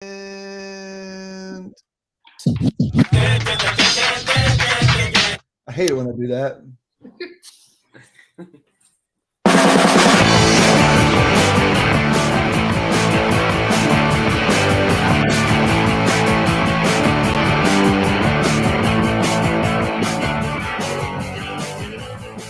And I hate it when I do that.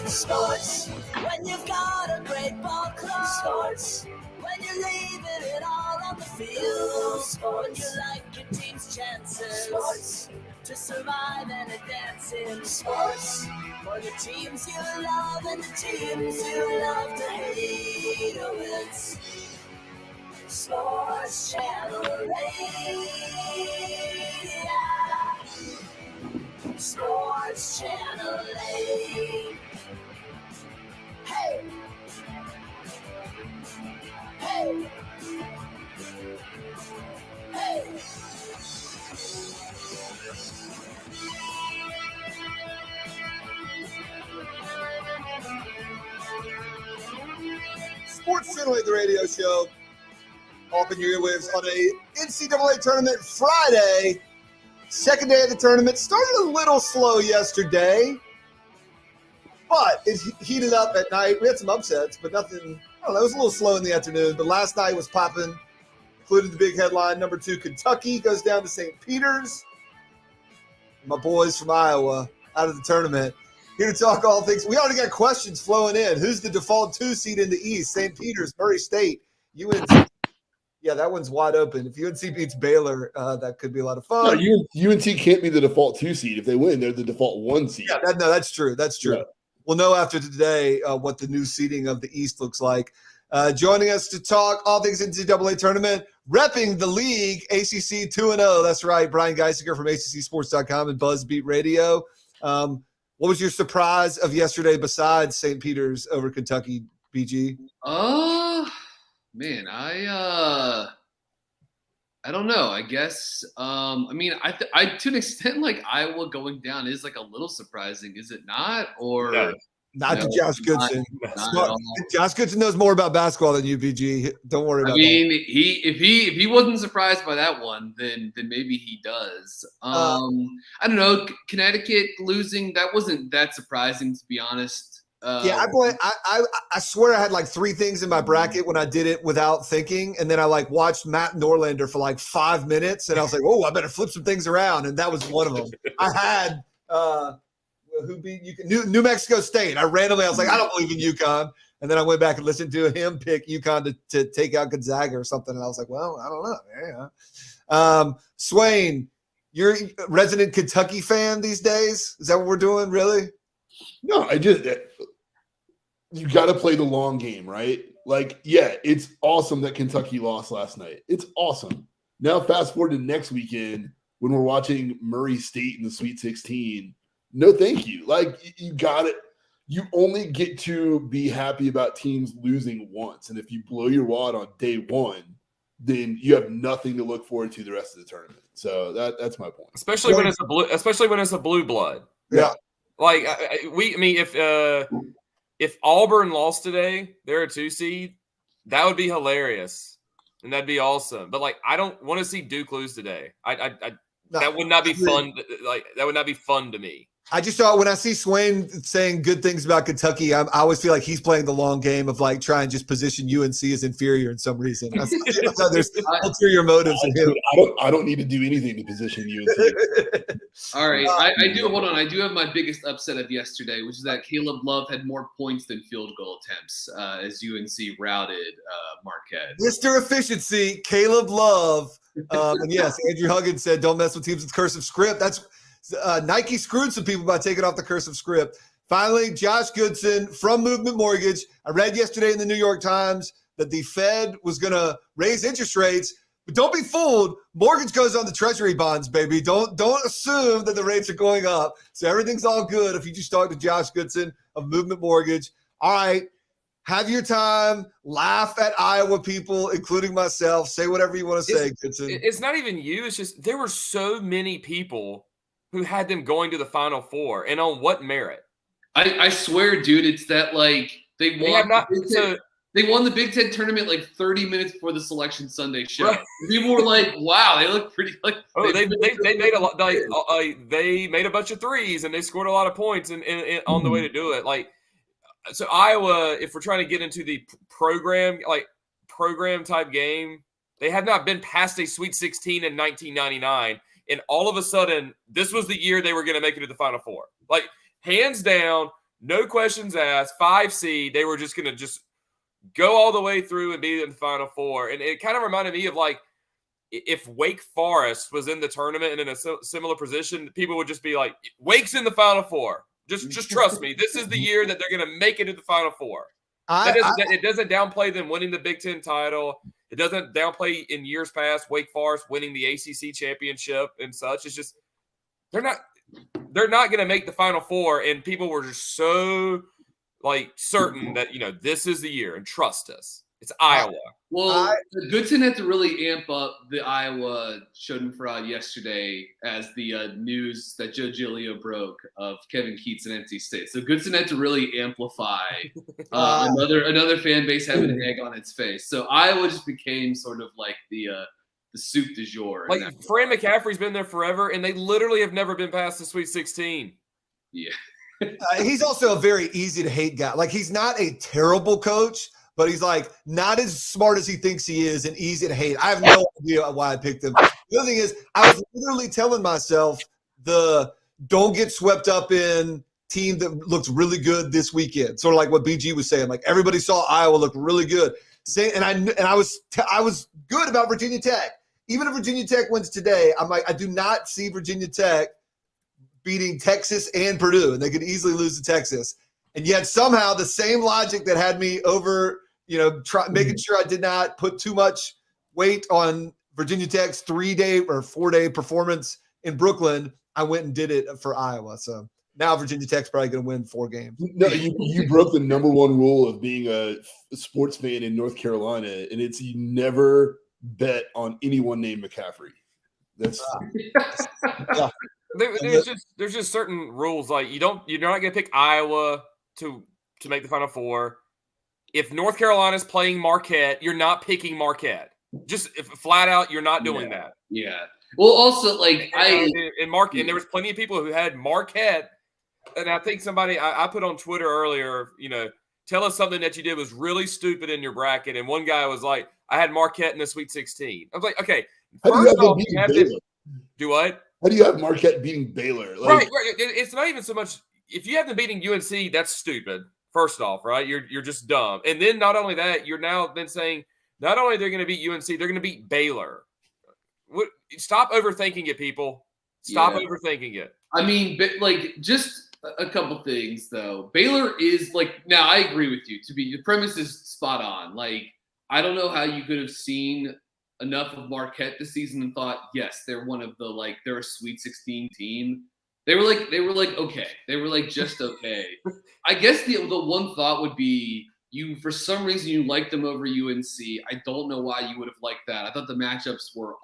Sports, when you've got a great ball club. Sports, when you're leaving it all on the field. Sports, you like your team's chances. Sports, to survive and advance in sports. For the teams you love and the teams you love to hate. Oh, it's Sports Channel 8. Sports Channel 8. Hey! Hey! Hey! Sports Channel 8, the radio show. Open your earwaves on a NCAA Tournament Friday. Second day of the tournament. Started a little slow yesterday, but it heated up at night. We had some upsets, but nothing. I don't know. It was a little slow in the afternoon, but last night was popping. Included the big headline. Number 2, Kentucky goes down to St. Peter's. My boys from Iowa out of the tournament. Here to talk all things. We already got questions flowing in. Who's the default 2 seed in the East? St. Peter's, Murray State, UNC. Yeah, that one's wide open. If UNC beats Baylor, that could be a lot of fun. No, UNC can't be the default 2 seed. If they win, they're the default 1 seed. Yeah, that's true. That's true. Yeah. We'll know after today what the new seeding of the East looks like. Joining us to talk all things NCAA tournament, repping the league, ACC 2-0. That's right, Brian Geisinger from ACCSports.com and BuzzBeat Radio. What was your surprise of yesterday besides St. Peter's over Kentucky, BG? Man, I don't know. I guess I to an extent, like Iowa going down is like a little surprising, is it not? Or no, not to Josh Goodson. Josh Goodson knows more about basketball than you, BG. Don't worry about that. If he wasn't surprised by that one, then maybe he does. I don't know. Connecticut losing, that wasn't that surprising, to be honest. I swear I had like 3 things in my bracket when I did it without thinking, and then I like watched Matt Norlander for like 5 minutes, and I was like, "Oh, I better flip some things around," and that was one of them. I had who beat New Mexico State. I was like, I don't believe in UConn, and then I went back and listened to him pick UConn to take out Gonzaga or something, and I was like, well, I don't know. Yeah. Swain, you're a resident Kentucky fan these days. Is that what we're doing? Really? No, you got to play the long game, right? Like, yeah, it's awesome that Kentucky lost last night. It's awesome. Now, fast forward to next weekend when we're watching Murray State in the Sweet 16. No, thank you. Like, you got it. You only get to be happy about teams losing once. And if you blow your wad on day one, then you have nothing to look forward to the rest of the tournament. So that's my point. Especially when it's a blue blood. Yeah. Like if Auburn lost today, they're a 2 seed. That would be hilarious, and that'd be awesome. But like, I don't want to see Duke lose today. That would not be fun. Like, that would not be fun to me. I just thought when I see Swain saying good things about Kentucky, I always feel like he's playing the long game of like trying to just position UNC as inferior in some reason. I thought there's ulterior motives in him. I don't need to do anything to position UNC. All right, I do. Hold on, I do have my biggest upset of yesterday, which is that Caleb Love had more points than field goal attempts as UNC routed Marquette. Mr. Efficiency, Caleb Love, and yes, Andrew Huggins said, "Don't mess with teams with cursive script." That's Nike screwed some people by taking off the cursive script. Finally, Josh Goodson from Movement Mortgage. I read yesterday in the New York Times that the Fed was going to raise interest rates, but don't be fooled. Mortgage goes on the Treasury bonds, baby. Don't assume that the rates are going up. So everything's all good if you just talk to Josh Goodson of Movement Mortgage. All right, have your time. Laugh at Iowa people, including myself. Say whatever you want to say, Goodson. It's not even you. It's just there were so many people who had them going to the Final Four, and on what merit? I swear, dude, it's that like they want. They won the Big Ten tournament like 30 minutes before the Selection Sunday show. Right. People were like, "Wow, they look pretty." Like, they made a lot. They made a bunch of threes and they scored a lot of points and on the way to do it. Like, so Iowa, if we're trying to get into the program type game, they have not been past a Sweet 16 in 1999, and all of a sudden, this was the year they were going to make it to the Final Four. Like, hands down, no questions asked. 5 seed, they were just going to just go all the way through and be in the Final Four. And it kind of reminded me of like if Wake Forest was in the tournament and in a similar position, people would just be like, Wake's in the Final Four. Just trust me. This is the year that they're going to make it to the Final Four. It doesn't downplay them winning the Big Ten title. It doesn't downplay in years past Wake Forest winning the ACC championship and such. It's just they're not going to make the Final Four, and people were just so like certain that this is the year and trust us. It's Iowa. Well, the Goodson had to really amp up the Iowa Schadenfreude yesterday as the news that Joe Giglio broke of Kevin Keats and NC State. So Goodson had to really amplify another fan base having an egg on its face. So Iowa just became sort of like the soup du jour. Like Fran McCaffrey's been there forever, and they literally have never been past the Sweet 16. Yeah. He's also a very easy to hate guy. Like, he's not a terrible coach, but he's like not as smart as he thinks he is and easy to hate. I have no idea why I picked him. The other thing is, I was literally telling myself don't get swept up in team that looks really good this weekend. Sort of like what BG was saying. Like, everybody saw Iowa look really good. I was good about Virginia Tech. Even if Virginia Tech wins today, I'm like, I do not see Virginia Tech beating Texas and Purdue, and they could easily lose to Texas. And yet somehow the same logic that had me over, making sure I did not put too much weight on Virginia Tech's 3-day or 4-day performance in Brooklyn, I went and did it for Iowa. So now Virginia Tech's probably going to win 4 games. No, you broke the number one rule of being a sports fan in North Carolina, and it's you never bet on anyone named McCaffrey. That's yeah. There's just certain rules, like you're not going to pick Iowa to make the Final Four. If North Carolina's playing Marquette, you're not picking Marquette. Just flat out, you're not doing that. Yeah. Well, also like and there was plenty of people who had Marquette, and I think somebody I put on Twitter earlier, tell us something that you did was really stupid in your bracket, and one guy was like, I had Marquette in the Sweet 16. I was like, okay, first off, you have to do what? How do you have Marquette beating Baylor? Right. It's not even so much if you have them beating UNC, that's stupid. First off, right? You're just dumb. And then not only that, you're now been saying not only they're going to beat UNC, they're going to beat Baylor. Stop overthinking it, people. Stop overthinking it. I mean, like just a couple things though. Baylor is like now. I agree with you. The premise is spot on. Like I don't know how you could have seen enough of Marquette this season and thought, yes, they're one of the they're a Sweet 16 team. They were like okay. They were like just okay. I guess the one thought would be you for some reason you liked them over UNC. I don't know why you would have liked that. I thought the matchups were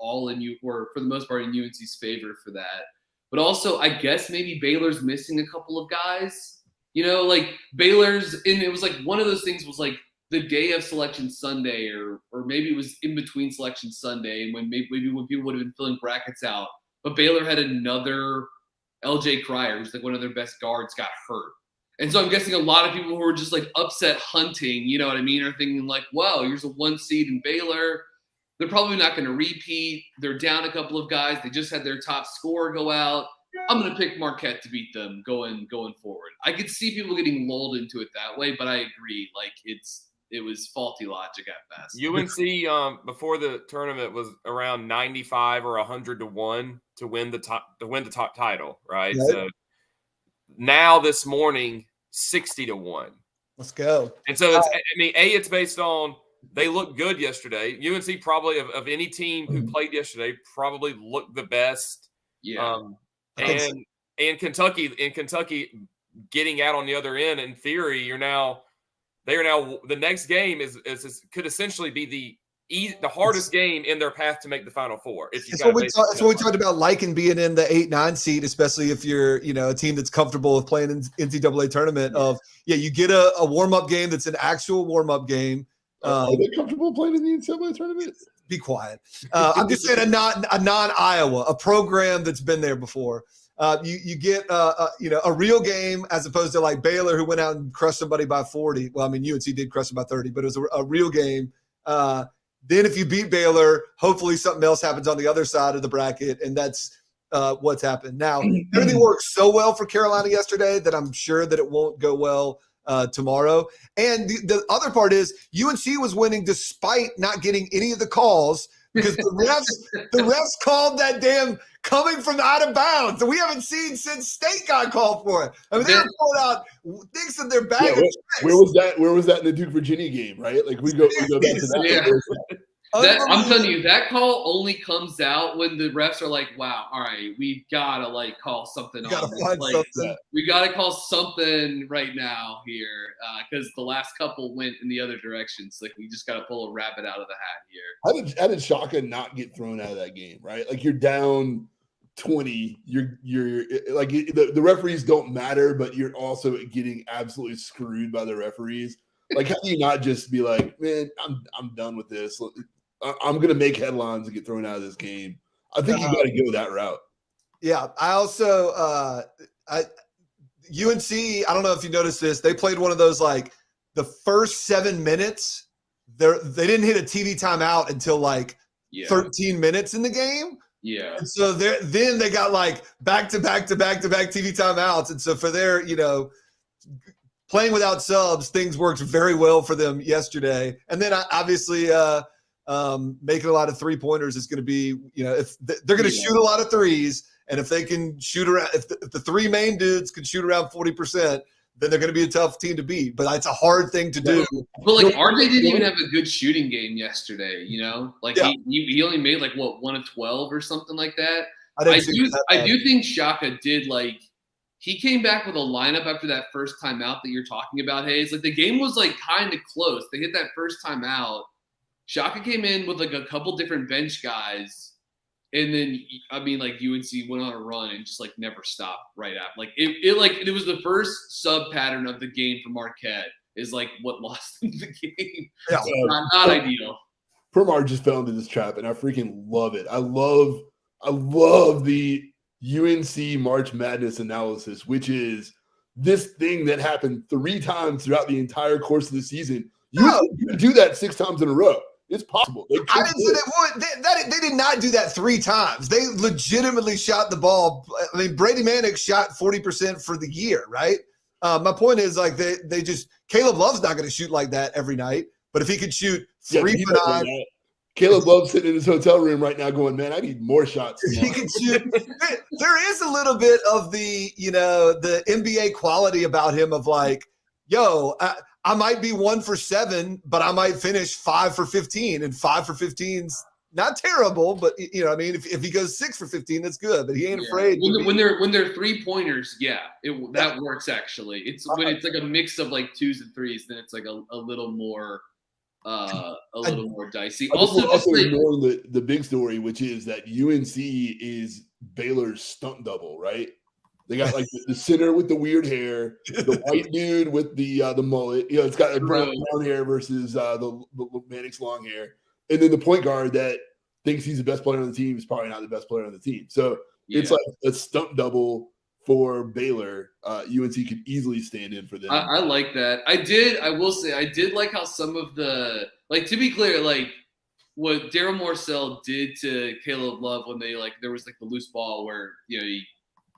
were for the most part in UNC's favor for that. But also I guess maybe Baylor's missing a couple of guys. Like Baylor's and it was like one of those things was like the day of Selection Sunday, or maybe it was in between Selection Sunday, and when maybe when people would have been filling brackets out, but Baylor had another LJ Cryer, who's like one of their best guards, got hurt, and so I'm guessing a lot of people who were just like upset hunting, you know what I mean, are thinking like, "Wow, here's a 1 seed in Baylor. They're probably not going to repeat. They're down a couple of guys. They just had their top scorer go out. I'm going to pick Marquette to beat them going forward." I could see people getting lulled into it that way, but I agree, like it was faulty logic at best. UNC before the tournament was around 95 or 100 to 1 to win the top title, right? Yep. So now this morning 60 to 1. Let's go. And so it's based on they looked good yesterday. UNC probably of any team who played yesterday probably looked the best. Yeah. And Kentucky getting out on the other end, in theory, the next game could essentially be the hardest game in their path to make the Final Four. That's what we talked about, liking being in the 8-9 seed, especially if you're a team that's comfortable with playing in NCAA tournament. You get a warm-up game that's an actual warm-up game Are they comfortable playing in the NCAA tournament? Be quiet. I'm just saying a non-Iowa, a program that's been there before. You get a real game as opposed to like Baylor, who went out and crushed somebody by 40. Well, I mean, UNC did crush them by 30, but it was a real game. Then if you beat Baylor, hopefully something else happens on the other side of the bracket, and that's what's happened. Now, everything worked so well for Carolina yesterday that I'm sure that it won't go well tomorrow. And the other part is UNC was winning despite not getting any of the calls because the refs called that damn coming from out of bounds that we haven't seen since State got called for it. I mean, they were pulling out things in their bag. Where was that? Where was that in the Duke Virginia game? Right? Like we go back to that. Yeah. I'm telling you, that call only comes out when the refs are like, "Wow, all right, we gotta like call something on this. Like, something. We gotta call something right now here because the last couple went in the other directions. Like, we just gotta pull a rabbit out of the hat here." How did Shaka not get thrown out of that game? Right? Like you're down 20. You're like the referees don't matter, but you're also getting absolutely screwed by the referees. Like, how do you not just be like, man, I'm done with this. I'm going to make headlines and get thrown out of this game. I think you got to go that route. Yeah. I also, UNC, I don't know if you noticed this. They played one of those, like the first 7 minutes, they didn't hit a TV timeout until like 13 minutes in the game. Yeah. And so then they got like back-to-back TV timeouts. And so for their, playing without subs, things worked very well for them yesterday. And then obviously making a lot of three-pointers is going to be, if they're going to shoot a lot of threes, and if they can shoot around, if the three main dudes can shoot around 40%, then they're going to be a tough team to beat. But it's a hard thing to do. But like RJ didn't even have a good shooting game yesterday. Like he only made like 1 of 12 or something like that. I do think Shaka did like. He came back with a lineup after that first timeout that you're talking about, Hayes. Like the game was like kind of close. They hit that first timeout. Shaka came in with like a couple different bench guys, and then like UNC went on a run and just like never stopped right after. Like it was the first sub pattern of the game for Marquette is like what lost them the game. Yeah. Not ideal. Permar just fell into this trap, and I freaking love it. I love the UNC March Madness analysis, which is this thing that happened 3 times throughout the entire course of the season. You can do that 6 times in a row. It's possible. I didn't say they would. They did not do that 3 times. They legitimately shot the ball. I mean, Brady Manick shot 40% for the year, right? My point is like they just Caleb Love's not going to shoot like that every night, but if he could shoot 3 for 9. Caleb Love's sitting in his hotel room right now going, man, I need more shots. He can shoot. There is a little bit of the, the NBA quality about him of like, I might be 1 for 7, but I might finish 5 for 15, and 5 for 15's not terrible, but if he goes 6 for 15, that's good. But he ain't afraid. When they're 3-pointers, that works actually. It's when it's like a mix of like 2s and 3s, then it's like a little more. More dicey. Also ignoring the big story, which is that UNC is Baylor's stunt double, right? They got like the center with the weird hair, the white dude with the mullet. It's got a brown hair versus the Manick's long hair, and then the point guard that thinks he's the best player on the team is probably not the best player on the team. So it's like a stunt double for Baylor. UNC could easily stand in for them. I like that. I will say I did like how some of the to be clear, like what Daryl Morcell did to Caleb Love when they there was like the loose ball where he,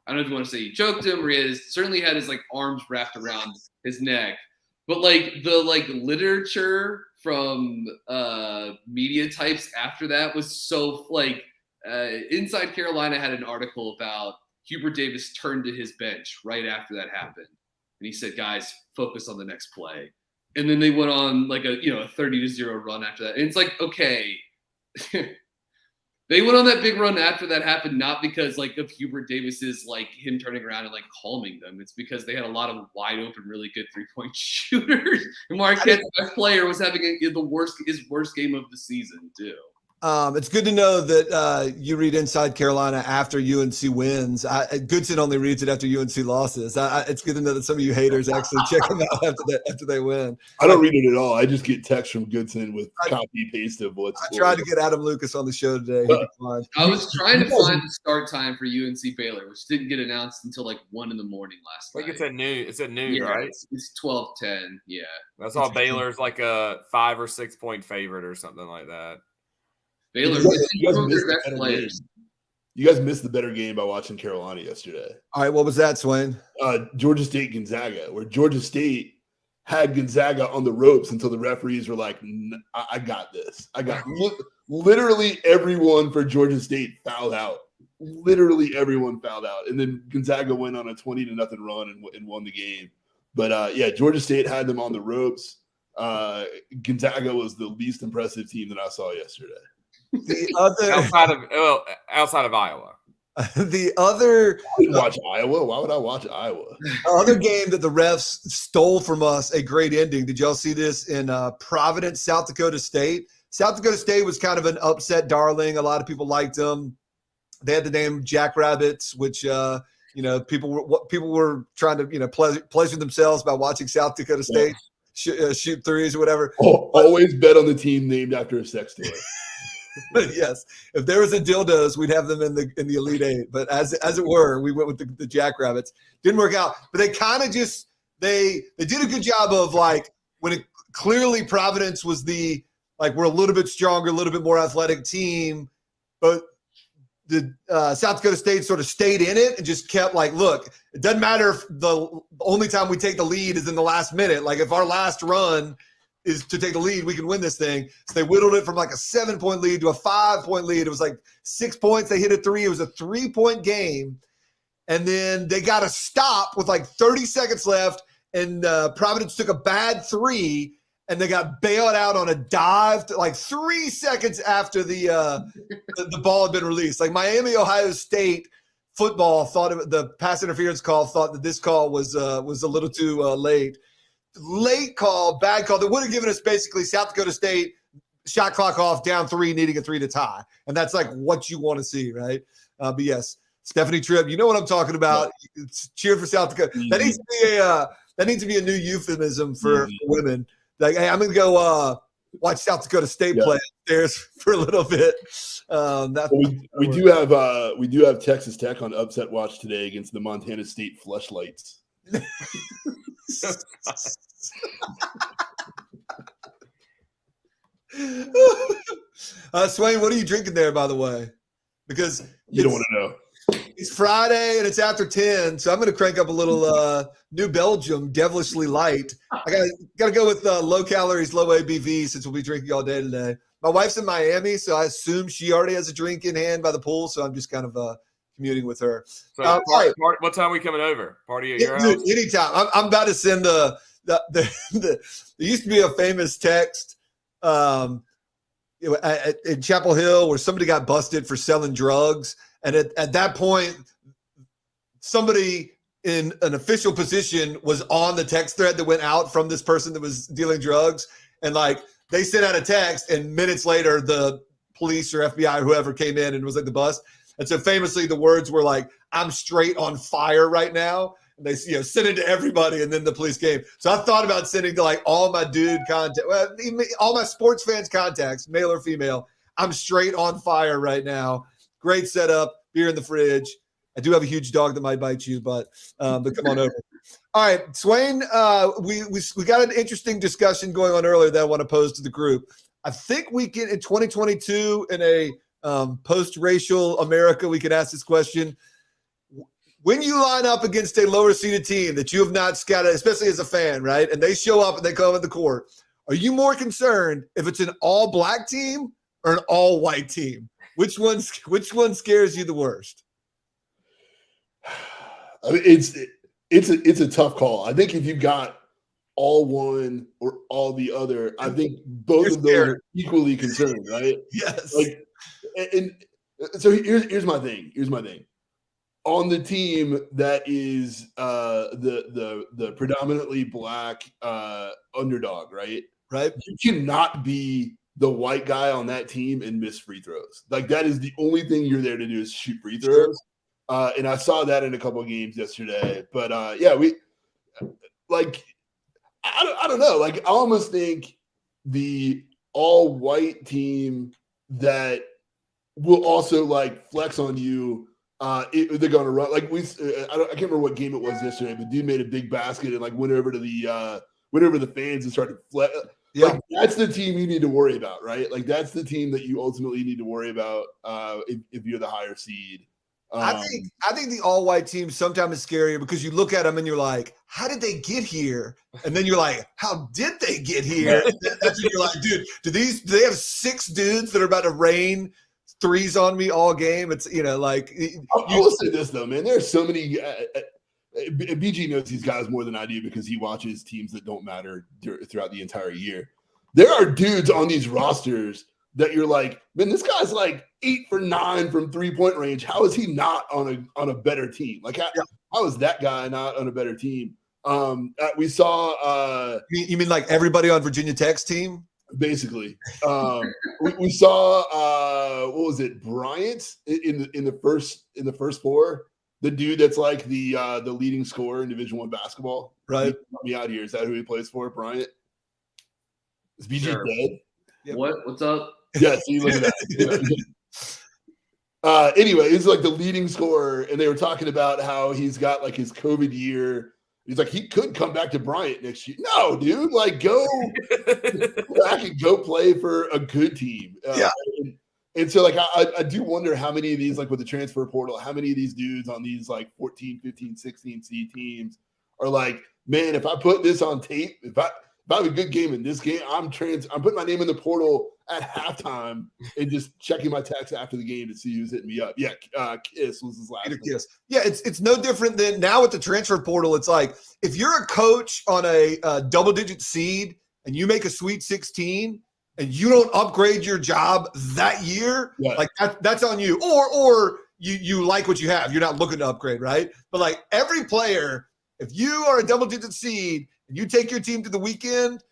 I don't know if you want to say he choked him or he certainly had his like arms wrapped around his neck, but like the literature from media types after that was so Inside Carolina had an article about Hubert Davis turned to his bench right after that happened. And he said, guys, focus on the next play. And then they went on like a 30-0 run after that. And it's like, okay. They went on that big run after that happened, not because of Hubert Davis's him turning around and calming them. It's because they had a lot of wide open, really good 3-point shooters. And Marquette's best player was having his worst game of the season too. It's good to know that you read Inside Carolina after UNC wins. Goodson only reads it after UNC losses. It's good to know that some of you haters actually check them out after they win. I don't read it at all. I just get texts from Goodson with copy paste of what's. I tried to get Adam Lucas on the show today. He declined. I was trying to find the start time for UNC Baylor, which didn't get announced until like 1 a.m. last night. I think it's at noon, right? It's 12:10. Yeah, I saw Baylor's like a 5 or 6 point favorite or something like that. Baylor, you guys missed the better game by watching Carolina yesterday. All right, what was that, Swain? Georgia State Gonzaga, where Georgia State had Gonzaga on the ropes until the referees were like, I got this. I got literally everyone for Georgia State fouled out. Literally everyone fouled out. And then Gonzaga went on a 20-0 run and won the game. But Georgia State had them on the ropes. Gonzaga was the least impressive team that I saw yesterday. Outside of Iowa. The other I didn't watch Iowa. Why would I watch Iowa? Other game that the refs stole from us a great ending. Did y'all see this in Providence, South Dakota State? South Dakota State was kind of an upset darling. A lot of people liked them. They had the name Jackrabbits, which people were trying to pleasure themselves by watching South Dakota State shoot threes or whatever. Always bet on the team named after a sex toy. Yes, if there was a dildos, we'd have them in the Elite Eight. But as it were, we went with the Jackrabbits. Didn't work out, but they kind of just they did a good job of like when it clearly Providence was the we're a little bit stronger, a little bit more athletic team, but the South Dakota State sort of stayed in it and just kept look, it doesn't matter if the only time we take the lead is in the last minute. Like if our last run is to take the lead, we can win this thing. So they whittled it from a 7-point lead to a 5-point lead. It was 6 points. They hit a 3. It was a 3-point game. And then they got a stop with 30 seconds left. And Providence took a bad 3 and they got bailed out on a dive to 3 seconds after the ball had been released. Miami, Ohio State football the pass interference call thought that this call was a little too late. Late call, bad call. That would have given us basically South Dakota State shot clock off, down 3, needing a 3 to tie. And that's what you want to see, right? But yes, Stephanie Tripp, you know what I'm talking about. Yeah. Cheer for South Dakota. Mm-hmm. That needs to be a new euphemism for women. Hey, I'm going to go watch South Dakota State play upstairs for a little bit. We do have Texas Tech on upset watch today against the Montana State Fleshlights. Swain, what are you drinking there, by the way? Because you don't want to know. It's Friday and it's after 10, so I'm going to crank up a little New Belgium Devilishly Light. I got to go with low calories, low ABV since we'll be drinking all day today. My wife's in Miami, so I assume she already has a drink in hand by the pool, so I'm just kind of commuting with her. So what time are we coming over? Party at your house? Anytime. I'm about to send there used to be a famous text in Chapel Hill where somebody got busted for selling drugs. And at that point, somebody in an official position was on the text thread that went out from this person that was dealing drugs. And they sent out a text and minutes later, the police or FBI or whoever came in and was the bust. And so famously, the words were "I'm straight on fire right now." And they sent it to everybody, and then the police came. So I thought about sending to all my dude contact, all my sports fans contacts, male or female. I'm straight on fire right now. Great setup, beer in the fridge. I do have a huge dog that might bite you, but come on over. All right, Swain, we got an interesting discussion going on earlier that I want to pose to the group. I think we can in 2022 in a post-racial America, we can ask this question. When you line up against a lower-seeded team that you have not scouted, especially as a fan, right, and they show up and they come in the court, are you more concerned if it's an all-black team or an all-white team? Which one scares you the worst? I mean, it's a tough call. I think if you got all one or all the other, I think both of those are equally concerned, right? Yes. And so here's my thing. On the team that is the predominantly black underdog, right? Right. You cannot be the white guy on that team and miss free throws. Like that is the only thing you're there to do is shoot free throws. And I saw that in a couple of games yesterday. But we like I don't know. Like I almost think the all white team that will also like flex on you. They're going to run like I can't remember what game it was yesterday, but dude made a big basket and like went over the fans and started flex. Yeah. Like that's the team you need to worry about, right? Like that's the team that you ultimately need to worry about if you're the higher seed. I think the all white team sometimes is scarier because you look at them and you're like, how did they get here? And then you're like, how did they get here? That's when you're like, dude, do they have 6 dudes that are about to rain threes on me all game? It's like I will say this though, man. There are so many. BG knows these guys more than I do because he watches teams that don't matter throughout the entire year. There are dudes on these rosters that you're like, man, this guy's like 8 for 9 from 3-point range. How is he not on a better team? Like, how is that guy not on a better team? We saw. You mean like everybody on Virginia Tech's team? Basically, we saw what was it, Bryant in the first 4. The dude that's like the leading scorer in Division I basketball. Right. Help me out here. Is that who he plays for, Bryant? Is BG dead? Yep. What's up? Yeah, see, look at that. Anyway, he's like the leading scorer, and they were talking about how he's got like his COVID year. He's like, he could come back to Bryant next year. No, dude, like go back and go play for a good team. And so, like, I do wonder how many of these, like, with the transfer portal, how many of these dudes on these, like, 14, 15, 16 seed teams are like, man, if I put this on tape, if I have a good game in this game, I'm putting my name in the portal at halftime and just checking my text after the game to see who's hitting me up. Yeah, Kiss was his last Kiss. Yeah, it's no different than now with the transfer portal. It's like if you're a coach on a double-digit seed and you make a Sweet 16 – and you don't upgrade your job that year, like that's on you. Or you like what you have. You're not looking to upgrade, right? But like every player, if you are a double-digit seed and you take your team to the weekend,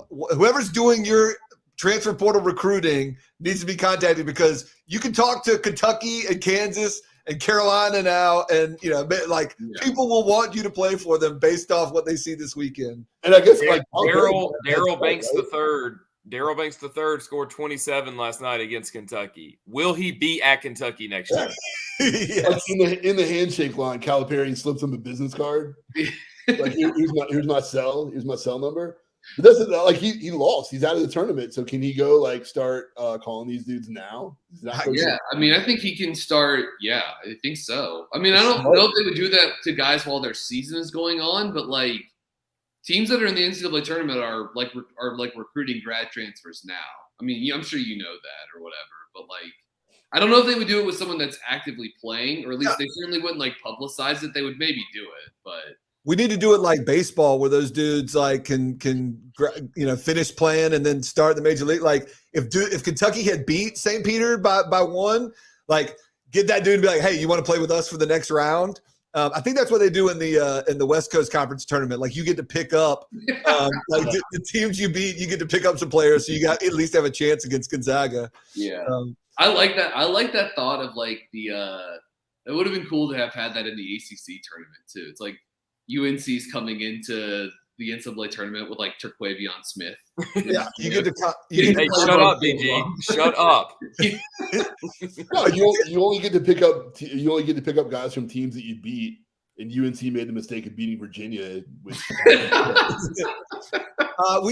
whoever's doing your transfer portal recruiting needs to be contacted because you can talk to Kentucky and Kansas and Carolina now, and people will want you to play for them based off what they see this weekend. And I guess like Daryl Banks Daryl Banks III scored 27 last night against Kentucky. Will he be at Kentucky next year? Yes. Like in the handshake line, Calipari slips him a business card. Like here's my cell. Here's my cell number. But that's like he lost. He's out of the tournament. So can he go like start calling these dudes now? I mean, I think he can start. Yeah, I think so. I mean, I don't know if they would do that to guys while their season is going on, but like. Teams that are in the NCAA tournament are like recruiting grad transfers now. I mean, I'm sure you know that or whatever, but like, I don't know if they would do it with someone that's actively playing, or at least they certainly wouldn't like publicize it. They would maybe do it, but we need to do it like baseball, where those dudes like can finish playing and then start the major league. Like if Kentucky had beat St. Peter by 1, like get that dude and be like, hey, you want to play with us for the next round? I think that's what they do in the West Coast Conference tournament. Like you get to pick up, the teams you beat, you get to pick up some players, so you got at least have a chance against Gonzaga. Yeah, I like that. I like that thought of like the. It would have been cool to have had that in the ACC tournament too. It's like UNC's coming into the NCAA tournament with like Terquavion Smith. Yeah, you get to. Shut up, BG. Shut up. No, you only get to pick up. You only get to pick up guys from teams that you beat, and UNC made the mistake of beating Virginia. We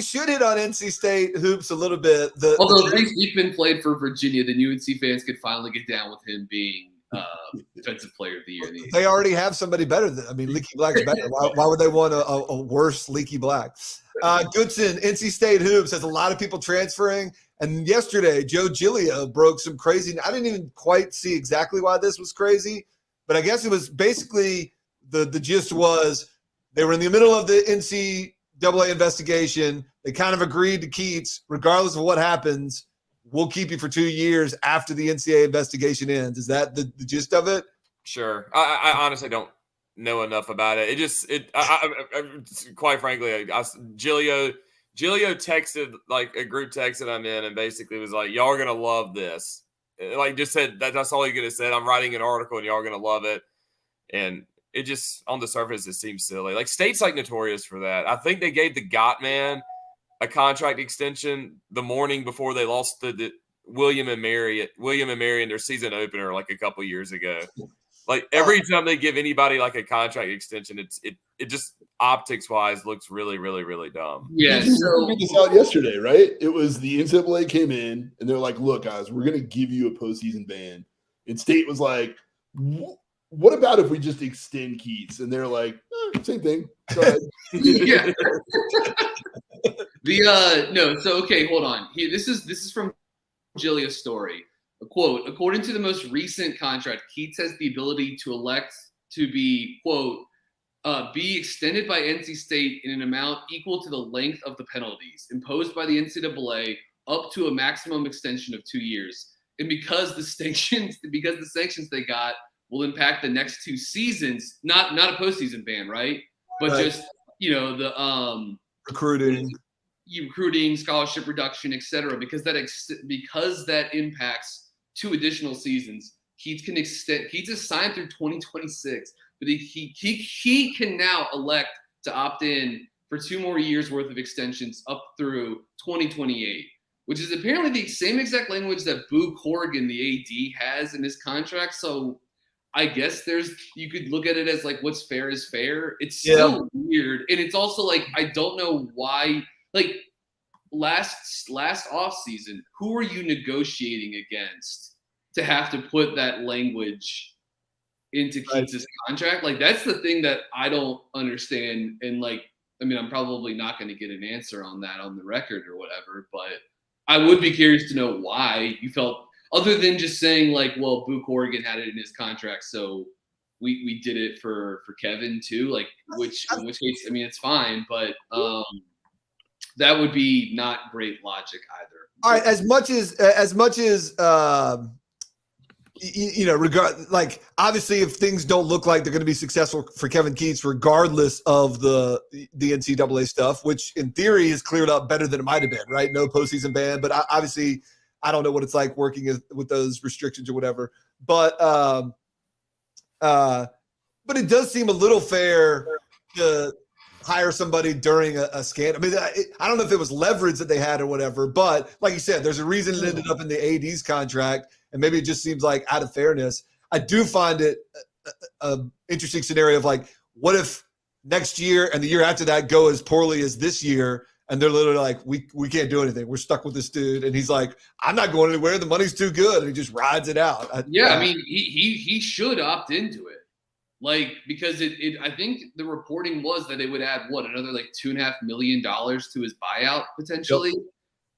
should hit on NC State hoops a little bit. Although Reese Beekman played for Virginia, then UNC fans could finally get down with him being defensive player of the year. They already have somebody better than. I mean, Leaky Black's better. Why would they want a worse Leaky Black? Goodson, NC State hoops has a lot of people transferring. And yesterday, Joe Giglio broke some crazy. I didn't even quite see exactly why this was crazy, but I guess it was basically the gist was they were in the middle of the NCAA investigation. They kind of agreed to Keats, regardless of what happens, we'll keep you for 2 years after the NCAA investigation ends. Is that the gist of it? Sure. I honestly don't know enough about it. Quite frankly, Giglio Gilio texted like a group text that I'm in and basically was like, y'all are going to love this. Like just said that's all he could have said. I'm writing an article and y'all are going to love it. And it just on the surface, it seems silly. Like State's like notorious for that. I think they gave the Got Man a contract extension the morning before they lost the William and Mary in their season opener like a couple years ago. Like every time they give anybody like a contract extension, it just optics wise looks really, really, really dumb. Yeah. So we figured this out yesterday, right? It was the NCAA came in and they're like, "Look, guys, we're going to give you a postseason ban." And State was like, "What about if we just extend Keats?" And they're like, "Same thing." Go ahead. Yeah. So okay, hold on. This is from Gilia's story. A quote, according to the most recent contract, Keats has the ability to elect to be, quote, be extended by NC State in an amount equal to the length of the penalties imposed by the NCAA up to a maximum extension of 2 years. And because the sanctions they got will impact the next 2 seasons, not a postseason ban, right? But right. Just, the recruiting, scholarship reduction, etc. Because that impacts 2 additional seasons. Keats can extend. Keats is signed through 2026, but he can now elect to opt in for 2 more years worth of extensions up through 2028, which is apparently the same exact language that Boo Corrigan, the AD, has in his contract. So I guess you could look at it as like what's fair is fair. It's still weird, and it's also like I don't know why. Like last off season, who were you negotiating against to have to put that language into Keats' contract? Like that's the thing that I don't understand. And like, I mean, I'm probably not going to get an answer on that on the record or whatever, but I would be curious to know why you felt, other than just saying like, well, Boo Corrigan had it in his contract, so we did it for Kevin too. Like, in which case, I mean, it's fine, but that would be not great logic either. All right, as much as like obviously if things don't look like they're going to be successful for Kevin Keats, regardless of the NCAA stuff, which in theory is cleared up better than it might have been, right? No postseason ban, but obviously I don't know what it's like working with those restrictions or whatever. But it does seem a little fair to hire somebody during a scandal. I mean, I don't know if it was leverage that they had or whatever, but like you said, there's a reason it ended up in the AD's contract, and maybe it just seems like out of fairness. I do find it an interesting scenario of like, what if next year and the year after that go as poorly as this year, and they're literally like, we can't do anything. We're stuck with this dude. And he's like, I'm not going anywhere. The money's too good. And he just rides it out. I mean, he should opt into it. Like, because I think the reporting was that they would add another like $2.5 million to his buyout potentially.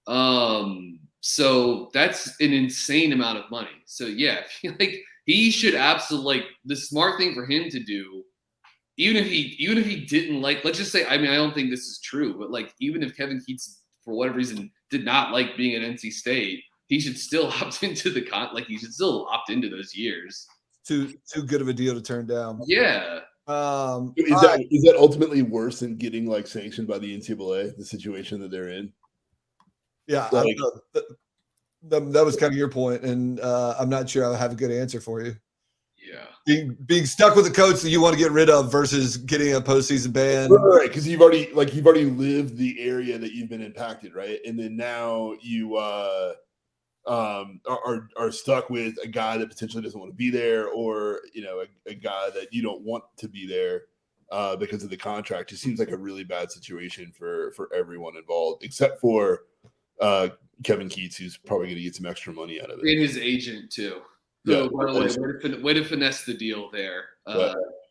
Yep. So that's an insane amount of money. So yeah, like he should absolutely, like, the smart thing for him to do, even if he didn't like, let's just say, I mean, I don't think this is true, but like, even if Kevin Keats for whatever reason did not like being at NC State, he should still opt into he should still opt into those years. Too good of a deal to turn down. Yeah. Is that ultimately worse than getting like sanctioned by the NCAA, the situation that they're in? Yeah, like, that was kind of your point, and I'm not sure I have a good answer for you. Yeah, being stuck with a coach that you want to get rid of versus getting a postseason ban, right? Because you've already lived the area that you've been impacted, right? And then now you are stuck with a guy that potentially doesn't want to be there, or a guy that you don't want to be there because of the contract. It seems like a really bad situation for everyone involved, except for Kevin Keats, who's probably going to get some extra money out of it, and his agent too. So, by the way, way to finesse the deal there,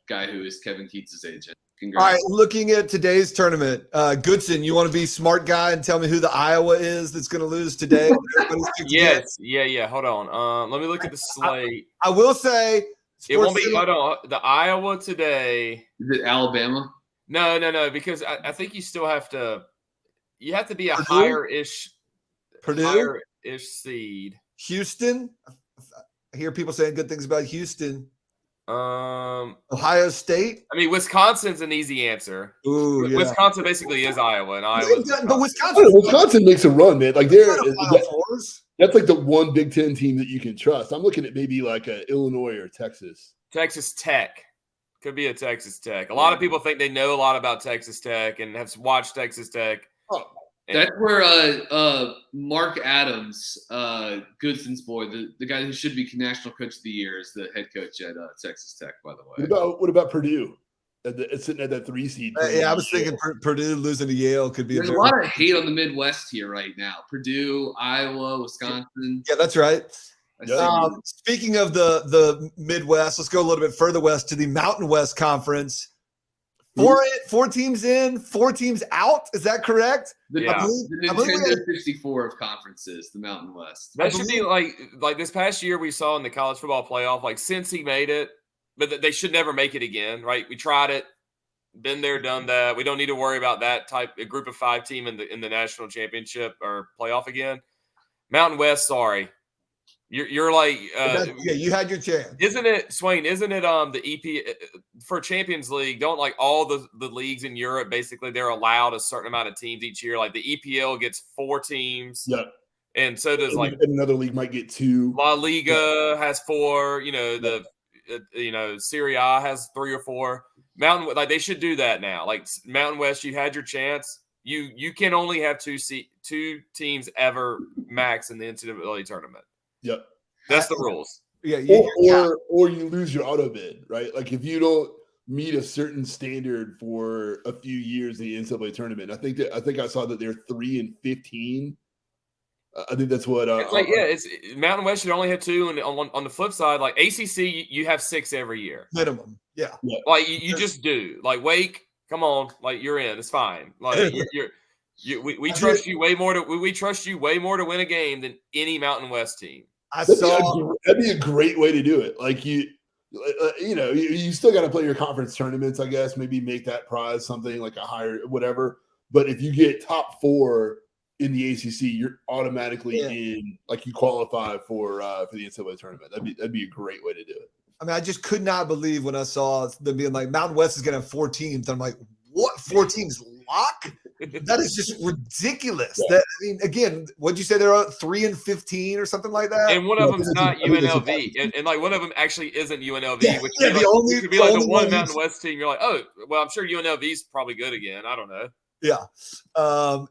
guy who is Kevin Keats' agent. Congrats. All right, looking at today's tournament, Goodson, you want to be smart guy and tell me who the Iowa is that's going to lose today? Yes, yeah. Hold on. Let me look at the slate. I will say it won't be. Hold on. The Iowa today. Is it Alabama? No. Because I think you still have to. You have to be a higher-ish seed. Houston. I hear people saying good things about Houston. Ohio State. I mean, Wisconsin's an easy answer. Ooh, yeah. Wisconsin basically is Iowa, and Iowa. But Wisconsin makes a run, man. Like Fours. That's like the one Big Ten team that you can trust. I'm looking at maybe like a Illinois or Texas. Texas Tech. Could be a Texas Tech. A lot of people think they know a lot about Texas Tech and have watched Texas Tech. Oh, that's where Mark Adams, Goodson's boy, the guy who should be National Coach of the Year, is the head coach at Texas Tech, by the way. What about Purdue? It's sitting at that 3 seed. I was thinking Purdue losing to Yale could be. There's a lot of hate on the Midwest here right now. Purdue, Iowa, Wisconsin. Yeah, that's right. Speaking of the Midwest, let's go a little bit further west to the Mountain West Conference. Four teams in, 4 teams out. Is that correct? The Nintendo 64 of conferences, the Mountain West. That should be like this past year we saw in the college football playoff. Like Cincy made it, but they should never make it again, right? We tried it, been there, done that. We don't need to worry about that a group of 5 team in the national championship or playoff again. Mountain West, sorry. You're like you had your chance. Isn't it, Swain? Isn't it the EP for Champions League? Don't like all the leagues in Europe basically they're allowed a certain amount of teams each year. Like the EPL gets 4 teams. Yeah. And so does and another league might get 2. La Liga has 4, Serie A has 3 or 4. Mountain, like they should do that now. Like Mountain West, you had your chance. You can only have 2 teams ever max in the NCAA tournament. Yep. That's the rules. Yeah. Or you lose your auto bid, right? Like if you don't meet a certain standard for a few years in the NCAA tournament, I think I saw that they're 3-15. I think that's what. It's Mountain West should only have 2, and on the flip side, like ACC, you have 6 every year minimum. Yeah. Like you just do. Like Wake, come on, like you're in. It's fine. Like we trust you way more to win a game than any Mountain West team. That'd be a great way to do it. Like you still got to play your conference tournaments, I guess. Maybe make that prize something like a higher whatever. But if you get top 4 in the ACC, you're automatically in. Like you qualify for the NCAA tournament. That'd be a great way to do it. I mean, I just could not believe when I saw them being like Mountain West is going to have 4 teams. I'm like, what? 4 teams lock? That is just ridiculous. Yeah. Again, what'd you say? They're 3-15 or something like that. And one of them's not UNLV, and like one of them actually isn't UNLV, which could be like the one Mountain West team. You're like, oh, well, I'm sure UNLV's probably good again. I don't know. Yeah.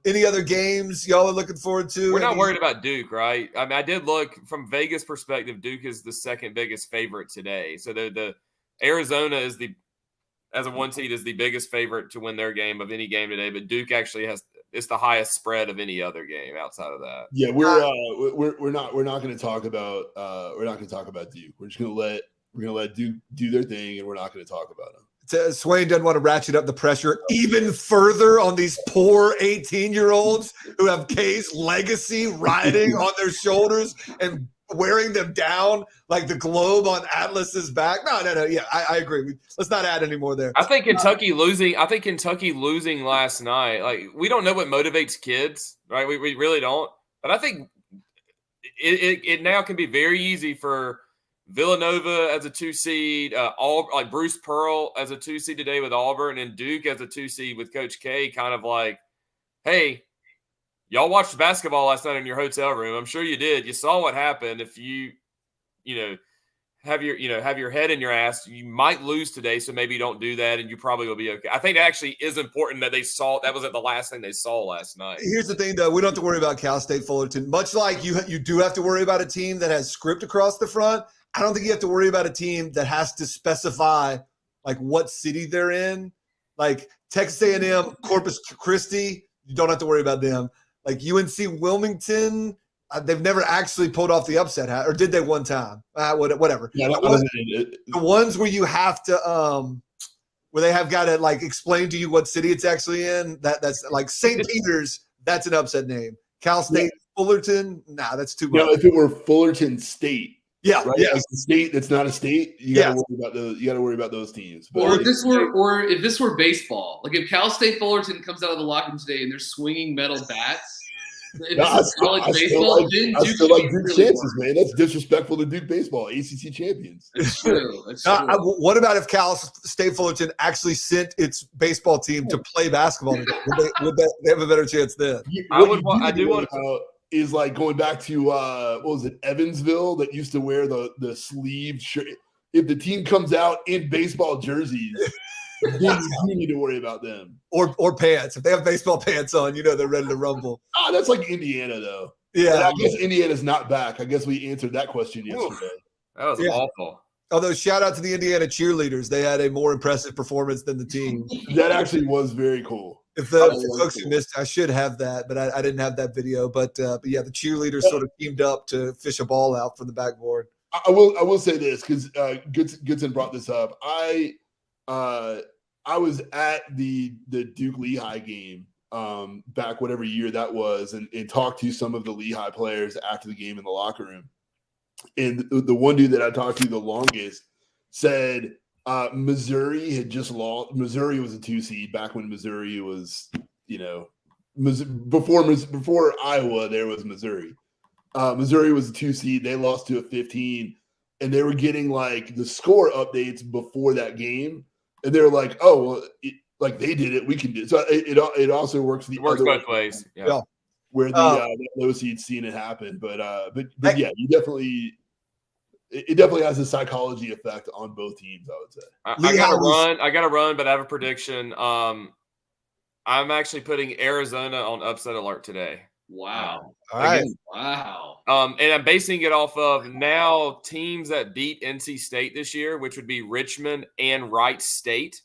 Any other games y'all are looking forward to? We're not worried about Duke, right? I mean, I did look from Vegas perspective. Duke is the second biggest favorite today. So the Arizona is as a 1 seed is the biggest favorite to win their game of any game today, but Duke actually it's the highest spread of any other game outside of that. Yeah, we're not going to talk about Duke. We're just going to let Duke do their thing, and we're not going to talk about them. Swain doesn't want to ratchet up the pressure even further on these poor 18-year-olds who have K's legacy riding on their shoulders and wearing them down like the globe on Atlas's back. No. Yeah, I agree. Let's not add any more there. I think Kentucky losing last night. Like we don't know what motivates kids, right? We really don't. But I think it now can be very easy for Villanova as a 2 seed, like Bruce Pearl as a 2 seed today with Auburn, and Duke as a 2 seed with Coach K. Kind of like, hey, y'all watched basketball last night in your hotel room. I'm sure you did. You saw what happened. If you have your head in your ass, you might lose today. So maybe don't do that, and you probably will be okay. I think it actually is important that they saw that wasn't the last thing they saw last night. Here's the thing, though. We don't have to worry about Cal State Fullerton. Much like you do have to worry about a team that has script across the front. I don't think you have to worry about a team that has to specify like what city they're in. Like Texas A&M, Corpus Christi, you don't have to worry about them. Like UNC Wilmington, they've never actually pulled off the upset, or did they one time? Whatever. Yeah, the ones where you have to, where they have got to like explain to you what city it's actually in. That's like St. Peter's. That's an upset name. Cal State, Fullerton. Nah, that's too much. If it were Fullerton State. Yeah, right. Yeah. Like the state that's not a state, you got to worry about those teams. But or if this were baseball, like if Cal State Fullerton comes out of the locker room today and they're swinging metal bats, If this is college baseball, then I Duke still should like be Duke's really chances, worried. man. That's disrespectful to Duke baseball, ACC champions. That's true. That's true. What about if Cal State Fullerton actually sent its baseball team to play basketball today? Would they have a better chance then? I do want to is like going back to what was it, Evansville, that used to wear the sleeved shirt. If the team comes out in baseball jerseys, you need to worry about them. Or pants. If they have baseball pants on, they're ready to rumble. Oh, that's like Indiana, though. Yeah. And I guess Indiana's not back. I guess we answered that question yesterday. That was awful. Although, shout out to the Indiana cheerleaders. They had a more impressive performance than the team. That actually was very cool. If the folks who missed, I should have that, but I didn't have that video. But yeah, the cheerleaders sort of teamed up to fish a ball out from the backboard. I will say this because Goodson brought this up. I was at the Duke Lehigh game back whatever year that was, and talked to some of the Lehigh players after the game in the locker room. And the one dude that I talked to the longest said Missouri had just lost. Missouri was a 2 seed back when Missouri was, before Iowa, there was Missouri. Missouri was a 2 seed. They lost to a 15, and they were getting like the score updates before that game. And they were like, oh, well, like they did it, we can do it. So it also works. It works both ways. Yeah. Where the low seed seen it happen. But yeah, it definitely has a psychology effect on both teams, I would say. I gotta run, but I have a prediction. I'm actually putting Arizona on upset alert today. Wow. All right. Wow. And I'm basing it off of now teams that beat NC State this year, which would be Richmond and Wright State,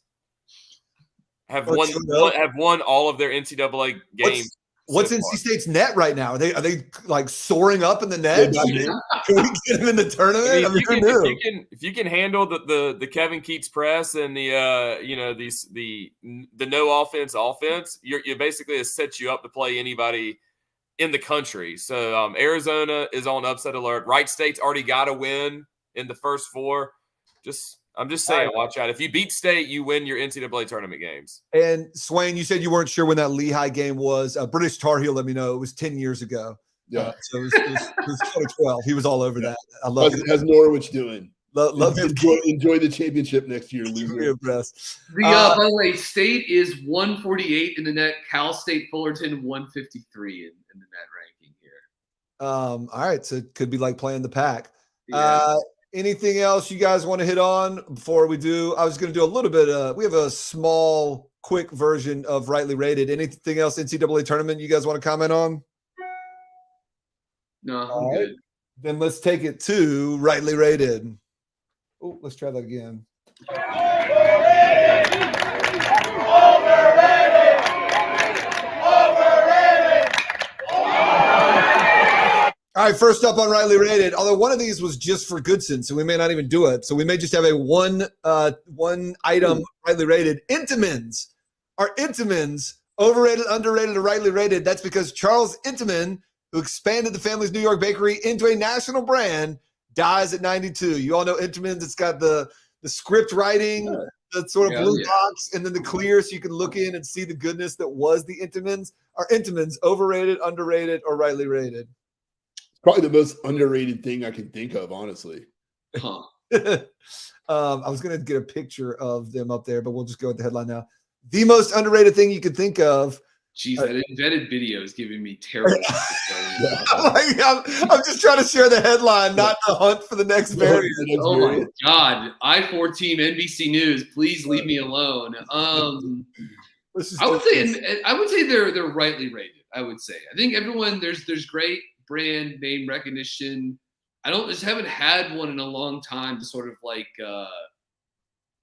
have won all of their NCAA games. What's NC State's net right now? Are they like soaring up in the net? Can we get them in the tournament? If you can handle the Kevin Keats press and the no offense, you basically it sets you up to play anybody in the country. So Arizona is on upset alert. Wright State's already got a win in the first 4. I'm just saying, watch out. If you beat State, you win your NCAA tournament games. And Swain, you said you weren't sure when that Lehigh game was. British Tar Heel let me know it was 10 years ago. Yeah. So it was 2012. He was all over that. I love it. How's Norwich doing? Love enjoy the championship next year. Impressed. By the way, State is 148 in the net. Cal State Fullerton 153 in the net ranking here. All right, so it could be like playing the pack. Yeah. Anything else you guys want to hit on before we do? I was going to do a little bit. We have a small, quick version of Rightly Rated. Anything else NCAA tournament you guys want to comment on? No, I'm good. Then let's take it to Rightly Rated. Oh, let's try that again. All right, first up on Rightly Rated, although one of these was just for Goodson, so we may not even do it. So we may just have a one item Rightly Rated. Intamins. Are Intamins overrated, underrated, or rightly rated? That's because Charles Intamin, who expanded the family's New York bakery into a national brand, dies at 92. You all know Intamins. It's got the script writing, the sort of blue box, and then the clear so you can look in and see the goodness that was the Intamins. Are Intamins overrated, underrated, or rightly rated? Probably the most underrated thing I can think of, honestly. Huh. I was going to get a picture of them up there, but we'll just go with the headline now. The most underrated thing you could think of. Jeez, that invented video is giving me terrible. I'm just trying to share the headline, not the hunt for the next variant. Oh my God. I-4 team, NBC News, please leave me alone. I would say they're rightly rated, I would say. I think everyone, there's great brand name recognition. I haven't had one in a long time to sort of like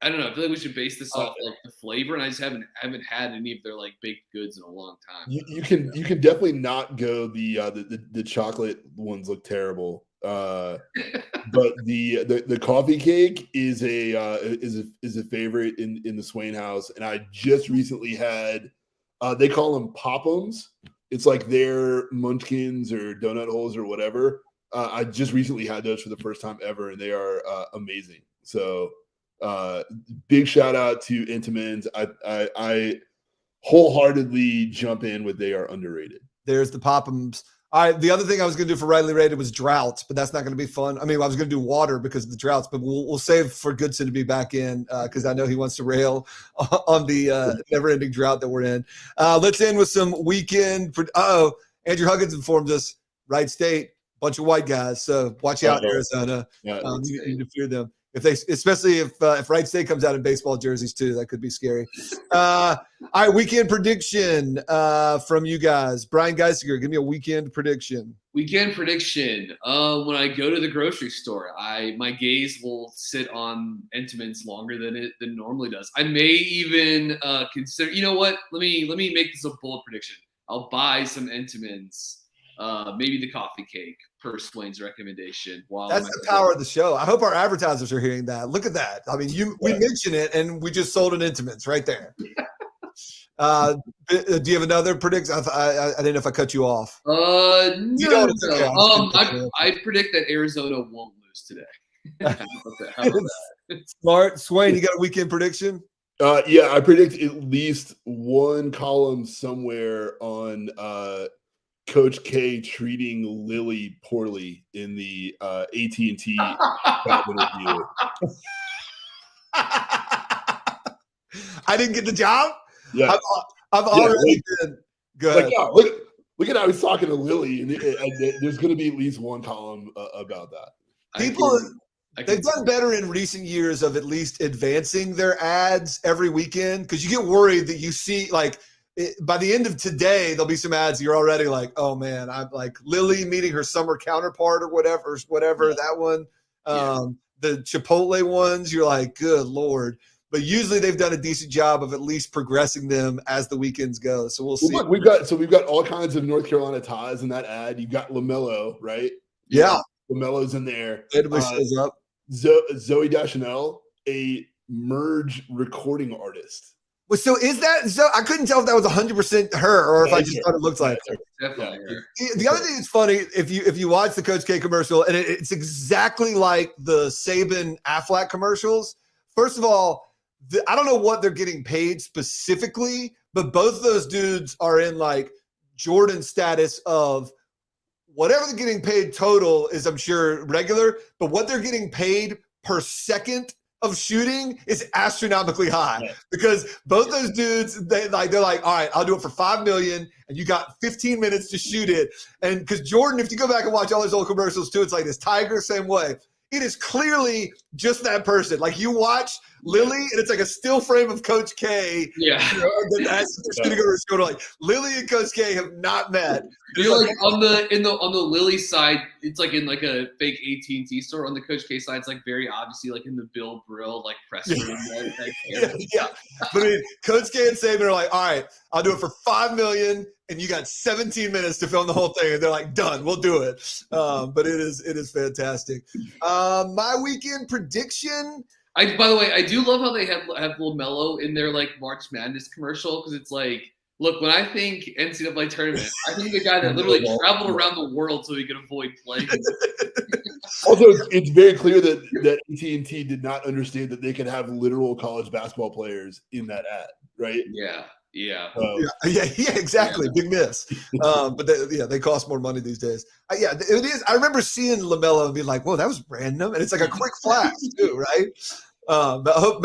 I don't know. I feel like we should base this off like the flavor, and I just haven't had any of their like baked goods in a long time. You can definitely not go the chocolate ones look terrible. But the coffee cake is a favorite in the Swain house, and I just recently had they call them Pop'ems. It's like their munchkins or donut holes or whatever. I just recently had those for the first time ever, and they are amazing. So big shout out to Intamins. I wholeheartedly jump in with they are underrated. There's the Pop'ems. All right, the other thing I was going to do for Rightly Rated was droughts, but that's not going to be fun. I mean, I was going to do water because of the droughts, but we'll save for Goodson to be back in because I know he wants to rail on the never-ending drought that we're in. Let's end with some weekend. Andrew Huggins informed us, Wright State, bunch of white guys, so watch out, Arizona. Yeah, you need to fear them. Especially if Wright State comes out in baseball jerseys too, that could be scary. All right, weekend prediction from you guys. Brian Geisinger, give me a weekend prediction. Weekend prediction. When I go to the grocery store, my gaze will sit on Entenmann's longer than it normally does. I may even consider. You know what? Let me make this a bold prediction. I'll buy some Entenmann's. Maybe the coffee cake per Swain's recommendation. That's the power of the show. I hope our advertisers are hearing that. Look at that. I mean, we mentioned it, and we just sold an Entenmann's right there. Do you have another prediction? I didn't know if I cut you off. No. I predict that Arizona won't lose today. How about that? Smart. Swain, you got a weekend prediction? Yeah, I predict at least one column somewhere on Coach K treating Lily poorly in the AT&T interview. I didn't get the job. Yeah, I've already been good. Like, yeah, look at how he's talking to Lily, and there's going to be at least one column about that. They've done better in recent years of at least advancing their ads every weekend because you get worried that you see by the end of today, there'll be some ads. You're already like, oh man, I'm like Lily meeting her summer counterpart or whatever that one. The Chipotle ones, you're like, good Lord. But usually they've done a decent job of at least progressing them as the weekends go. So we'll see. We've got all kinds of North Carolina ties in that ad. You've got LaMelo, right? Yeah. LaMelo's in there. Shows up. Zoe Deschanel, a merge recording artist. Well, so is that so? I couldn't tell if that was 100% her or if I just thought it looked like her. Definitely her. The other thing that's funny, if you watch the Coach K commercial, and it's exactly like the Saban Aflac commercials. First of all, I don't know what they're getting paid specifically, but both of those dudes are in like Jordan status of whatever they're getting paid total is, I'm sure, regular, but what they're getting paid per second of shooting is astronomically high because both those dudes, they're like, all right, I'll do it for $5 million and you got 15 minutes to shoot it. And because Jordan, if you go back and watch all those old commercials too, it's like this Tiger, same way. It is clearly just that person. Like you watch Lily, and it's like a still frame of Coach K. Yeah. Like Lily and Coach K have not met. You're like on the Lily side, it's like in like a fake AT&T store. On the Coach K side, it's like very obviously like in the Bill Brill like press room. Yeah. But I mean, Coach K and Saban are like, all right, I'll do it for $5 million. And you got 17 minutes to film the whole thing, and they're like, "Done, we'll do it." But it is fantastic. My weekend prediction. By the way, I do love how they have LaMelo in their like March Madness commercial because it's like, look, when I think NCAA tournament, I think the guy that literally traveled around the world so he could avoid playing. Also, it's very clear that AT&T did not understand that they could have literal college basketball players in that ad, right? Yeah. Yeah, exactly. Yeah. Big miss. But they cost more money these days. It is. I remember seeing LaMelo and being like, "Whoa, that was random," and it's like a quick flash too, right? But I hope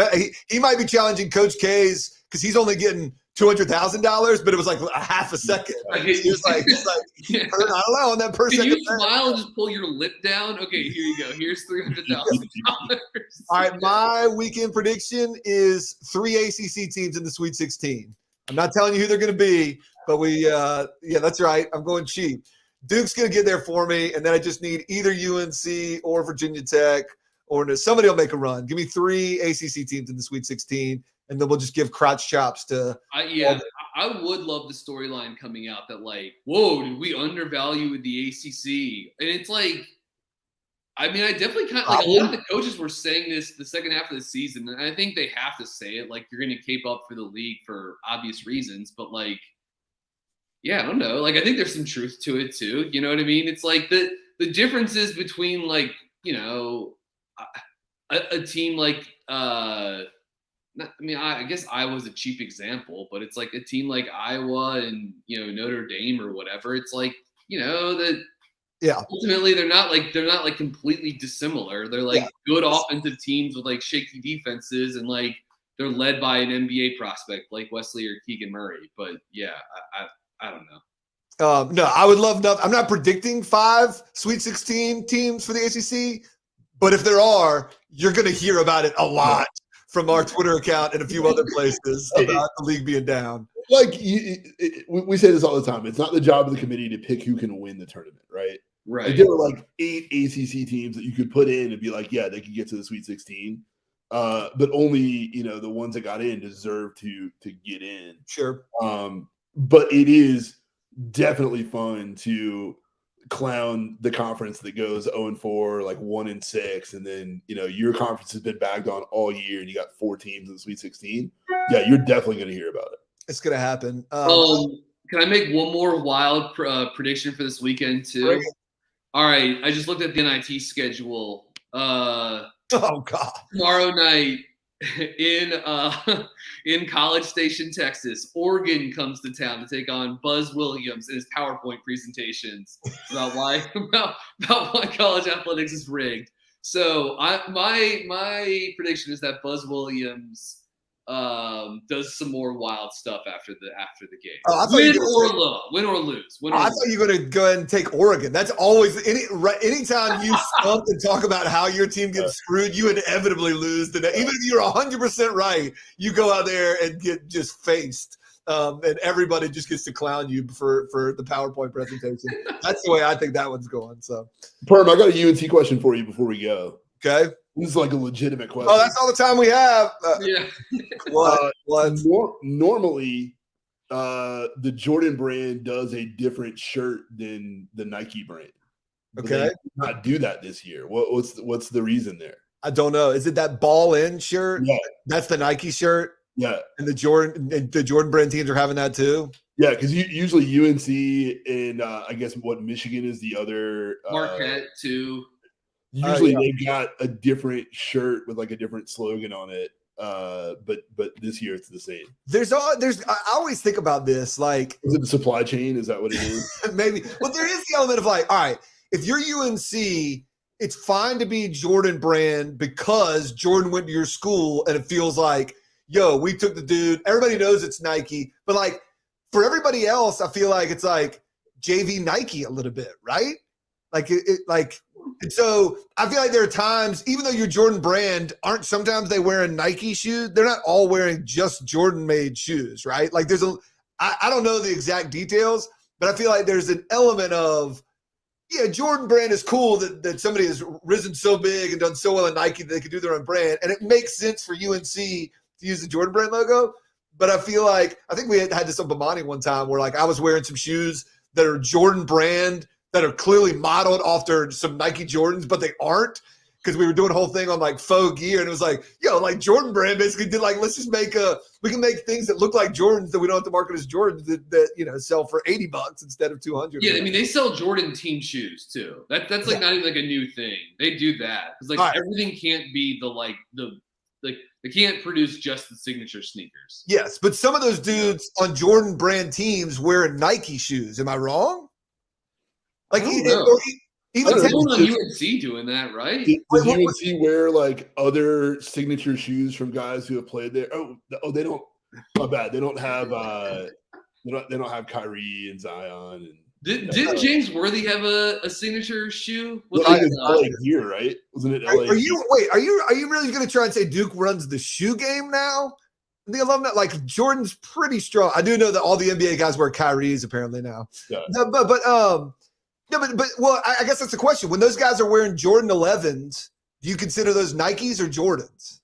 he might be challenging Coach K's because he's only getting $200,000, but it was like a half a second. He was like, I don't know, on that person. Can you smile and just pull your lip down? Okay, here you go. Here's $300,000. All right, my weekend prediction is 3 ACC teams in the Sweet 16. I'm not telling you who they're going to be, but that's right. I'm going cheap. Duke's going to get there for me, and then I just need either UNC or Virginia Tech, or somebody will make a run. Give me 3 ACC teams in the Sweet 16, and then we'll just give crotch chops to. I would love the storyline coming out that like, whoa, did we undervalue the ACC? And it's like, I mean, I definitely kind of like a lot of the coaches were saying this the second half of the season, and I think they have to say it. Like, you're going to cape up for the league for obvious reasons, but like, yeah, I don't know. Like, I think there's some truth to it too. You know what I mean? It's like the differences between like, you know, a team like I guess Iowa's a cheap example, but it's like a team like Iowa and Notre Dame or whatever. It's like that. Yeah. Ultimately, they're not like completely dissimilar. They're like good offensive teams with like shaky defenses, and like they're led by an NBA prospect like Wesley or Keegan Murray. But yeah, I don't know. No, I would love nothing. I'm not predicting 5 Sweet 16 teams for the ACC, but if there are, you're going to hear about it a lot from our Twitter account and a few other places about the league being down. Like we say this all the time. It's not the job of the committee to pick who can win the tournament, right? Right. Like there were like 8 ACC teams that you could put in and be like, yeah, they could get to the Sweet 16. But only the ones that got in deserve to get in. Sure. But it is definitely fun to clown the conference that goes 0-4, like 1-6, and then your conference has been bagged on all year, and you got 4 teams in the Sweet 16. Yeah, you're definitely going to hear about it. It's going to happen. Can I make one more wild prediction for this weekend too? Right. All right, I just looked at the NIT schedule. Oh God! Tomorrow night in College Station, Texas, Oregon comes to town to take on Buzz Williams in his PowerPoint presentations about why college athletics is rigged. So my prediction is that Buzz Williams does some more wild stuff after the game. Win or lose. I thought you were going to go ahead and take Oregon. That's always anytime you stump and talk about how your team gets screwed, you inevitably lose. Even if you're 100% right, you go out there and get just faced. And everybody just gets to clown you for the PowerPoint presentation. That's the way I think that one's going. So, Perm, I got a UNC question for you before we go. Okay. This is like a legitimate question. Oh, that's all the time we have. Yeah. What? Normally, the Jordan brand does a different shirt than the Nike brand. But Okay. they did not do that this year. What's the reason there? I don't know. Is it that ball in shirt? Yeah. That's the Nike shirt. Yeah. And the Jordan brand teams are having that too. Yeah, because usually UNC and I guess Michigan is the other Marquette too. Usually they've got a different shirt with like a different slogan on it. But this year it's the same. I always think about this, like, is it the supply chain? Is that what it is? Maybe. Well, there is the element of like, all right, if you're UNC, it's fine to be Jordan brand because Jordan went to your school and it feels like, yo, we took the dude. Everybody knows it's Nike, but like for everybody else, I feel like it's like JV Nike a little bit, right? Like and so I feel like there are times, even though you're Jordan brand, sometimes they wearing Nike shoes. They're not all wearing just Jordan made shoes, right? Like I don't know the exact details, but I feel like there's an element of, yeah, Jordan brand is cool that somebody has risen so big and done so well in Nike that they could do their own brand. And it makes sense for UNC to use the Jordan brand logo. But I feel like, I think we had this on Bomani one time where like I was wearing some shoes that are Jordan brand that are clearly modeled after some Nike Jordans, but they aren't, because we were doing a whole thing on like faux gear, and it was like, yo, like Jordan brand basically did like, let's just we can make things that look like Jordans that we don't have to market as Jordans that sell for $80 instead of $200. Yeah, I mean they sell Jordan team shoes too. That's like not even like a new thing. They do that because like everything can't be they can't produce just the signature sneakers. Yes, but some of those dudes on Jordan brand teams wearing Nike shoes. Am I wrong? Like even UNC doing that, right? Does UNC wear like other signature shoes from guys who have played there? Oh, they don't. My bad. They don't have. They don't have Kyrie and Zion. And did James Worthy have a signature shoe? LA gear, right? Wasn't it LA? Are you really going to try and say Duke runs the shoe game now? The alumni, like Jordan's pretty strong. I do know that all the NBA guys wear Kyries apparently now. Yeah. But I guess that's the question. When those guys are wearing Jordan 11s, do you consider those Nikes or Jordans?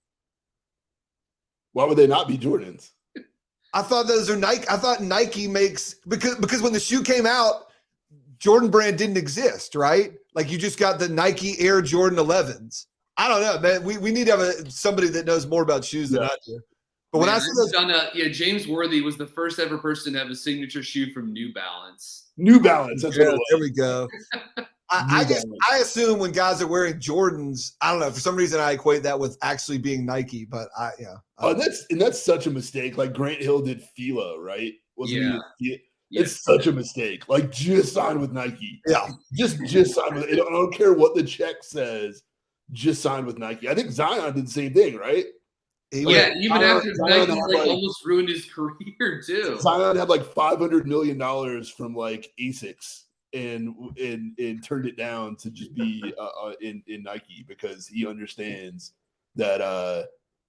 Why would they not be Jordans? I thought those are Nike. I thought Nike makes because when the shoe came out, Jordan brand didn't exist, right? Like you just got the Nike Air Jordan 11s. I don't know, man. We need to have somebody that knows more about shoes than I do. But when I see those, James Worthy was the first ever person to have a signature shoe from New Balance. New Balance. That's what it was. There we go. I assume when guys are wearing Jordans, I don't know, for some reason I equate that with actually being Nike, but that's such a mistake. Like Grant Hill did Fila, right? It's such a mistake. Like just sign with Nike. Yeah. Just sign with it. I don't care what the check says. Just sign with Nike. I think Zion did the same thing, right? Even after Nike almost ruined his career too. Zion had like $500 million from like ACCs and turned it down to just be in Nike because he understands that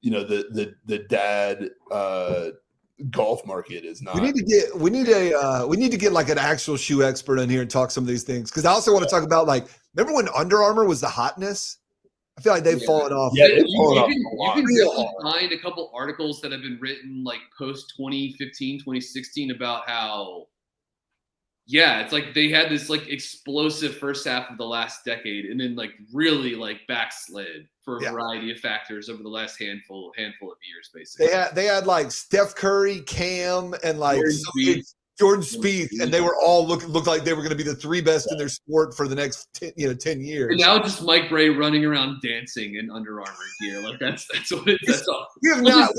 the dad golf market is not. We need to get like an actual shoe expert in here and talk some of these things, because I also want to talk about, like, remember when Under Armour was the hotness? I feel like they've fallen off. Yeah, you can really find a couple articles that have been written like post 2015, 2016 about how, it's like they had this like explosive first half of the last decade and then like really like backslid for a variety of factors over the last handful of years, basically. They had like Steph Curry, Cam, and like Jordan Spieth, and they were all looked like they were going to be the three best in their sport for the next 10 years. And now just Mike Bray running around dancing in Under Armour gear, like that's what it is.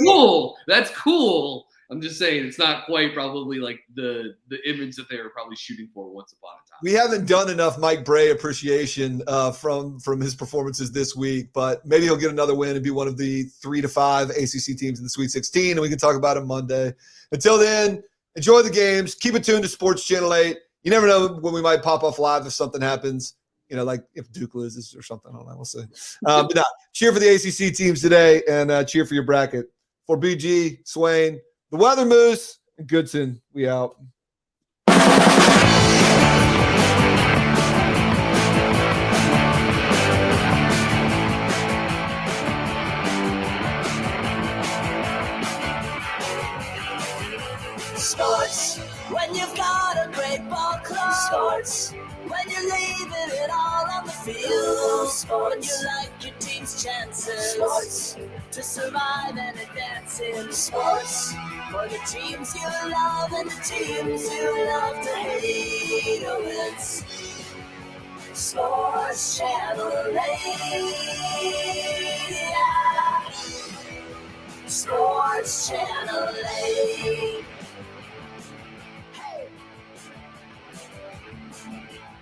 Cool. That's cool. I'm just saying it's not quite probably like the image that they were probably shooting for once upon a time. We haven't done enough Mike Bray appreciation from his performances this week, but maybe he'll get another win and be one of the 3 to 5 ACC teams in the Sweet 16, and we can talk about it Monday. Until then, enjoy the games. Keep it tuned to Sports Channel 8. You never know when we might pop off live if something happens, like if Duke loses or something. I don't know. We'll see. But no, cheer for the ACC teams today, and cheer for your bracket. For BG, Swain, the Weather Moose, and Goodson, we out. Sports, when you've got a great ball club. Sports, when you're leaving it all on the field. Sports, when you like your team's chances. Sports, to survive and advance in sports. For the teams you love and the teams you love to hate. Oh, it's Sports Channel 8. Yeah. Sports Channel 8.